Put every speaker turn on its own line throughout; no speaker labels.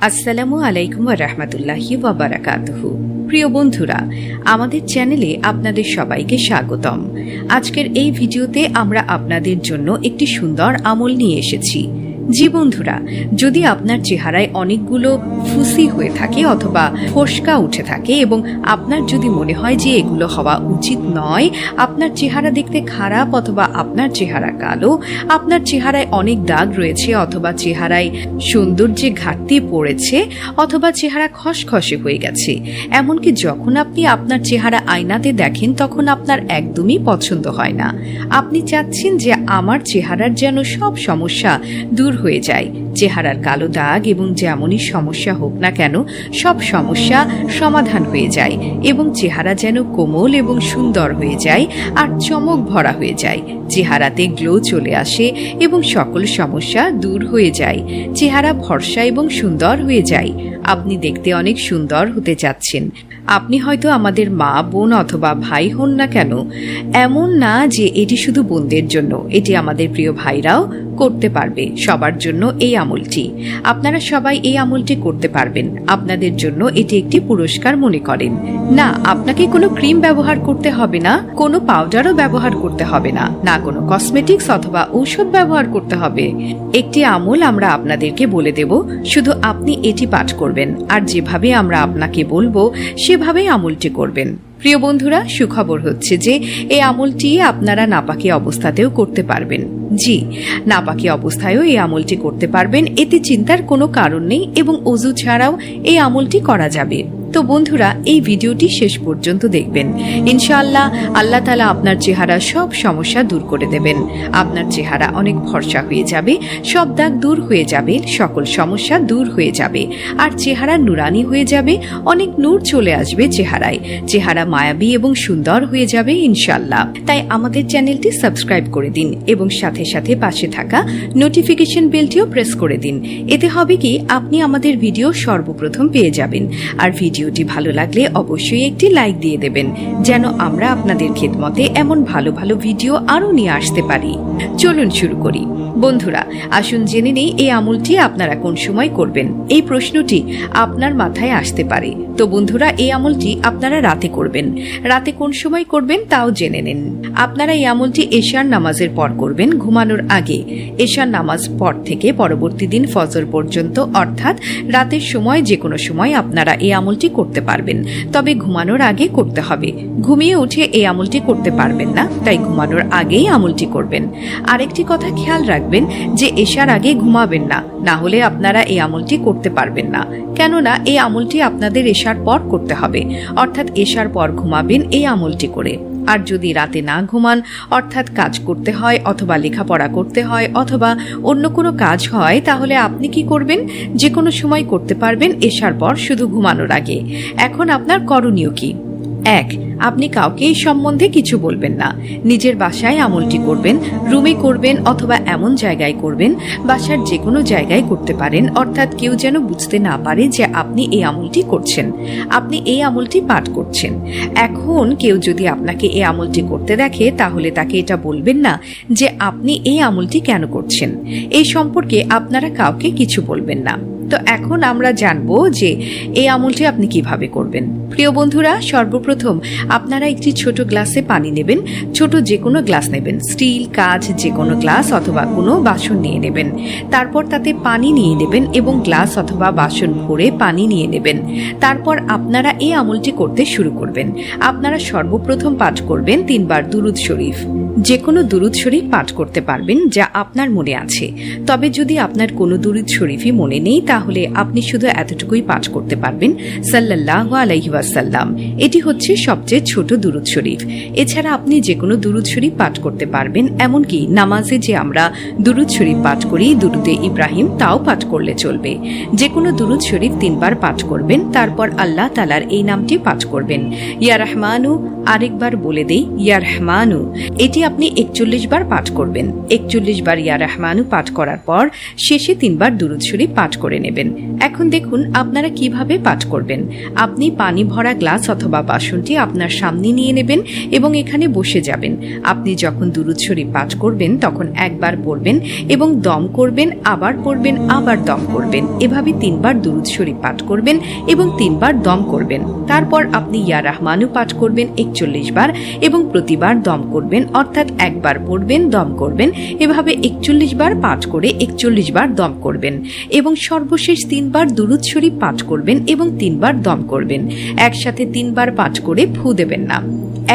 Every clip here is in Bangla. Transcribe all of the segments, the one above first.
আসসালামু আলাইকুম ওয়া রাহমাতুল্লাহি ওয়া বারাকাতুহু। প্রিয় বন্ধুরা, আমাদের চ্যানেলে আপনাদের সবাইকে স্বাগতম। আজকের এই ভিডিওতে আমরা আপনাদের জন্য একটি সুন্দর আমল নিয়ে এসেছি। জি বন্ধুরা, যদি আপনার চেহারায় অনেকগুলো ফুসি হয়ে থাকে অথবা ফোসকা উঠে থাকে এবং আপনার যদি মনে হয় যে এগুলো হওয়া উচিত নয়, আপনার চেহারা দেখতে খারাপ অথবা আপনার চেহারা কালো, আপনার চেহারায় অনেক দাগ রয়েছে অথবা চেহারায় সৌন্দর্যে ঘাটতি পড়েছে অথবা চেহারা খসখসে হয়ে গেছে, এমনকি যখন আপনি আপনার চেহারা আয়নাতে দেখেন তখন আপনার একদমই পছন্দ হয় না, আপনি চাচ্ছেন যে আমার চেহারার যেন সব সমস্যা দূর হয়ে যায়, চেহারার কালো দাগ এবং যেমনই সমস্যা হোক না কেন সব সমস্যা সমাধান হয়ে যায় এবং চেহারা যেন কোমল এবং সুন্দর হয়ে যায় আর চমক ভরা হয়ে যায়, চেহারাতে গ্লো চলে আসে এবং সকল সমস্যা দূর হয়ে যায়, চেহারা ফর্সা এবং সুন্দর হয়ে যায়। আপনি দেখতে অনেক সুন্দর হতে চাচ্ছেন। আপনি হয়তো আমাদের মা, বোন অথবা ভাই হন না কেন, এমন না যে এটি শুধু বোনদের জন্য, এটি আমাদের প্রিয় ভাইরাও করতে পারবে। সবার জন্য এই আমলটি, আপনারা সবাই এই আমলটি করতে পারবেন। আপনাদের জন্য এটি একটি পুরস্কার মনে করেন। না, আপনাকে কোনো ক্রিম ব্যবহার করতে হবে না, কোনো পাউডারও ব্যবহার করতে হবে না, না কোনো কসমেটিক্স অথবা ঔষধ ব্যবহার করতে হবে। একটি আমল আমরা আপনাদেরকে বলে দেব, শুধু আপনি এটি পাঠ করবেন আর যেভাবে আমরা আপনাকে বলবো সেভাবেই আমলটি করবেন। প্রিয় বন্ধুরা, সুখবর হচ্ছে যে এই আমলটি আপনারা নাপাকি অবস্থাতেও করতে পারবেন। জি, নাপাকি অবস্থায়ও এই আমলটি করতে পারবেন, এতে চিন্তার কোনো কারণ নেই এবং ওযু ছাড়াও এই আমলটি করা যাবে। তো বন্ধুরা, এই ভিডিওটি শেষ পর্যন্ত দেখবেন। ইনশাআল্লাহ আল্লাহ তাআলা আপনার চেহারা সব সমস্যা দূর করে দেবেন। আপনার চেহারা অনেক ফর্সা হয়ে যাবে, সব দাগ দূর হয়ে যাবে, সকল সমস্যা দূর হয়ে যাবে আর চেহারা নুরানি হয়ে যাবে, অনেক নূর চলে আসবে চেহারায়, চেহারা মায়াবী এবং সুন্দর হয়ে যাবে ইনশাআল্লাহ। তাই আমাদের চ্যানেলটি সাবস্ক্রাইব করে দিন এবং সাথে সাথে পাশে থাকা নোটিফিকেশন বেলটিও প্রেস করে দিন। এতে হবে কি, আপনি আমাদের ভিডিও সর্বপ্রথম পেয়ে যাবেন। আর ভিডিওটি ভালো লাগলে অবশ্যই একটি লাইক দিয়ে দেবেন, যেন আমরা আপনাদের খেদমতে এমন ভালো ভালো ভিডিও আরো নিয়ে আসতে পারি। চলুন শুরু করি। বন্ধুরা, আসুন জেনে নেই এই আমলটি আপনারা কোন সময় করবেন। এই প্রশ্নটি আপনার মাথায় আসতে পারে। তো বন্ধুরা, এই আমলটি আপনারা রাতে করবেন। রাতে কোন সময় করবেন তাও জেনে নিন। আপনারা এই আমলটি এশার নামাজের পর করবেন, ঘুমানোর আগে। এশার নামাজ পর থেকে পরবর্তী দিন ফজর পর্যন্ত, অর্থাৎ রাতের সময় যে কোনো সময় আপনারা এই আমলটি করতে পারবেন, তবে ঘুমানোর আগে করতে হবে। ঘুমিয়ে উঠে এই আমলটি করতে পারবেন না, তাই ঘুমানোর আগেই আমলটি করবেন। আরেকটি কথা খেয়াল রাখবেন যে এশার আগে ঘুমাবেন না, না হলে আপনারা এই আমলটি করতে পারবেন না। কেননা এই আমলটি আপনাদের এশার পর করতে হবে, অর্থাৎ এশার পর ঘুমাবেন এই আমলটি করে। আর যদি রাতে না ঘুমান, অর্থাৎ কাজ করতে হয় অথবা লেখাপড়া করতে হয় অথবা অন্য কোনো কাজ হয়, তাহলে আপনি কি করবেন, যে কোনো সময় করতে পারবেন এশার পর, শুধু ঘুমানোর আগে। এখন আপনার করণীয় কি? 1. আপনি কাউকে এই সম্বন্ধে কিছু বলবেন না। নিজের বাসায় আমলটি করবেন, রুমে করবেন অথবা এমন জায়গায় করবেন, বাসার যে কোনো জায়গায় করতে পারেন, অর্থাৎ কেউ যেন বুঝতে না পারে যে আপনি এই আমলটি করছেন, আপনি এই আমলটি পাঠ করছেন। এখন কেউ যদি আপনাকে এই আমলটি করতে দেখে, তাহলে তাকে এটা বলবেন না যে আপনি এই আমলটি কেন করছেন। এই সম্পর্কে আপনারা কাউকে কিছু বলবেন না। তো এখন আমরা জানবো যে এই আমলটি আপনি কিভাবে করবেন। প্রিয় বন্ধুরা, সর্বপ্রথম আপনারা একটি ছোট গ্লাসে পানি নেবেন, ছোট যে কোনো গ্লাস নেবেন, স্টিল, কাঁচ যে কোনো গ্লাস অথবা কোনো বাসন নিয়ে নেবেন। তারপর তাতে পানি নিয়ে নেবেন এবং গ্লাস অথবা বাসন ভরে পানি নিয়ে নেবেন। তারপর আপনারা এই আমলটি করতে শুরু করবেন। আপনারা সর্বপ্রথম পাঠ করবেন 3 বার দুরুদ শরীফ। যে কোনো দুরুদ শরীফ পাঠ করতে পারবেন যা আপনার মনে আছে। তবে যদি আপনার কোনো দুরুদ শরীফই মনে নেই, তাহলে আপনি শুধু এতটুকুই পাঠ করতে পারবেন, সাল্লাল্লাহু আলাইহি ওয়াসাল্লাম। এটি হচ্ছে সবচেয়ে ছোট দুরুদ শরীফ। এছাড়া আপনি যে কোনো দুরুদ শরীফ পাঠ করতে পারবেন, এমনকি নামাজে যে আমরা দুরুদ শরীফ পাঠ করি, দুরুদে ইব্রাহিম, তাও পাঠ করলে চলবে। যে কোনো দুরুদ শরীফ 3 বার পাঠ করবেন, তারপর আল্লাহ তাআলার এই নামটি পাঠ করবেন, ইয়া রহমানু। আরেকবার বলে দেই, ইয়া রহমানু। এটি আপনি 41 বার পাঠ করবেন। 41 বার ইয়া রহমানু পাঠ করার পর শেষে 3 বার দুরুদ শরীফ পাঠ করে নেবেন। এখন দেখুন আপনারা কিভাবে পাঠ করবেন। আপনি পানি ভরা গ্লাস অথবা বাসনটি আপনার আপনার সামনে নিয়ে নেবেন এবং এখানে বসে যাবেন। আপনি যখন দুরূদ শরীফ পাঠ করবেন তখন একবার পড়বেন এবং দম করবেন, আবার পড়বেন, আবার দম করবেন। এভাবে 3 বার দুরূদ শরীফ পাঠ করবেন এবং 3 বার দম করবেন। তারপর আপনি ইয়া রহমানও পাঠ করবেন 41 বার এবং প্রতিবার দম করবেন, অর্থাৎ একবার পড়বেন, দম করবেন, এভাবে 41 বার পাঠ করে 41 বার দম করবেন এবং সর্বশেষ 3 বার দুরূদ শরীফ পাঠ করবেন এবং 3 বার দম করবেন। একসাথে 3 বার পাঠ করে ফু দেবেন না,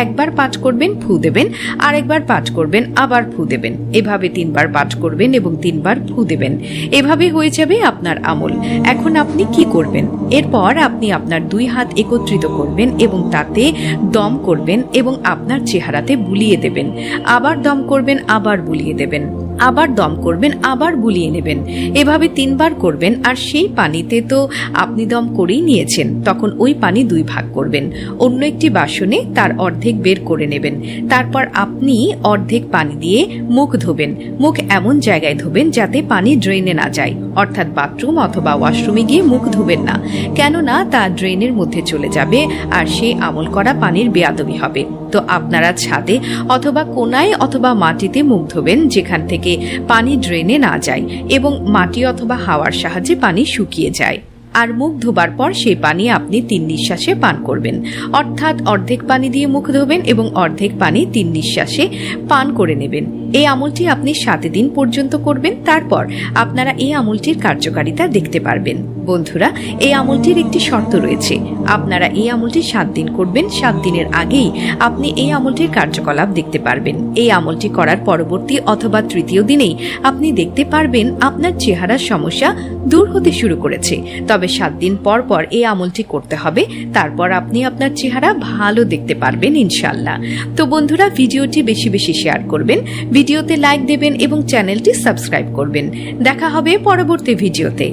একবার পাঠ করবেন, ফু দেবেন, আরেকবার পাঠ করবেন, আবার ফু দেবেন। এভাবে 3 বার পাঠ করবেন এবং 3 বার ফু দেবেন। এভাবে হয়ে যাবে আপনার আমল। এখন আপনি কি করবেন? এরপর আপনি আপনার 2 হাত একত্রিত করবেন এবং তাতে দম করবেন এবং আপনার চেহারাতে বুলিয়ে দেবেন। আবার দম করবেন, আবার বুলিয়ে দেবেন, আবার দম করবেন, আবার বুলিয়ে নেবেন। এভাবে 3 বার করবেন। আর সেই পানিতে তো আপনি দম করেই নিয়েছেন, তখন ওই পানি 2 ভাগ করবেন, অন্য একটি বাসনে তার অর্ধেক বের করে নেবেন। তারপর আপনি অর্ধেক পানি দিয়ে মুখ ধোবেন। মুখ এমন জায়গায় ধোবেন যাতে পানি ড্রেনে না যায়, অর্থাৎ বাথরুম অথবা ওয়াশরুমে গিয়ে মুখ ধোবেন না, কেননা তা ড্রেনের মধ্যে চলে যাবে আর সেই আমল করা পানির বেয়াদবি হবে। তো আপনারা ছাদে অথবা কোনায় অথবা মাটিতে মুখ ধোবেন, যেখান থেকে পানি ড্রেনে না যায় এবং মাটি অথবা হাওয়ার সাহায্যে পানি শুকিয়ে যায়। আর মুখ ধোবার পর সেই পানি আপনি 3 নিঃশ্বাসে পান করবেন, অর্থাৎ অর্ধেক পানি দিয়ে মুখ ধোবেন এবং অর্ধেক পানি 3 নিঃশ্বাসে পান করে নেবেন। এই আমলটি আপনি 7 দিন পর্যন্ত করবেন। তারপর আপনারা এই আমলটির কার্যকারিতা দেখতে পারবেন। বন্ধুরা, এই আমলটির একটি শর্ত রয়েছে। আপনারা এই আমলটি 7 দিন করবেন। 7 দিনের আগেই আপনি এই আমলটির কার্যকলাপ দেখতে পারবেন। এই আমলটি করার পরবর্তী অথবা 3য় দিনেই আপনি দেখতে পারবেন আপনার চেহারার সমস্যা দূর হতে শুরু করেছে। তবে 7 দিন পর পর এই আমলটি করতে হবে, তারপর আপনি আপনার চেহারা ভালো দেখতে পারবেন ইনশাআল্লাহ। তো বন্ধুরা, ভিডিওটি বেশি বেশি শেয়ার করবেন, ভিডিওতে লাইক দেবেন এবং চ্যানেলটি সাবস্ক্রাইব করবেন। দেখা হবে পরবর্তী ভিডিওতে।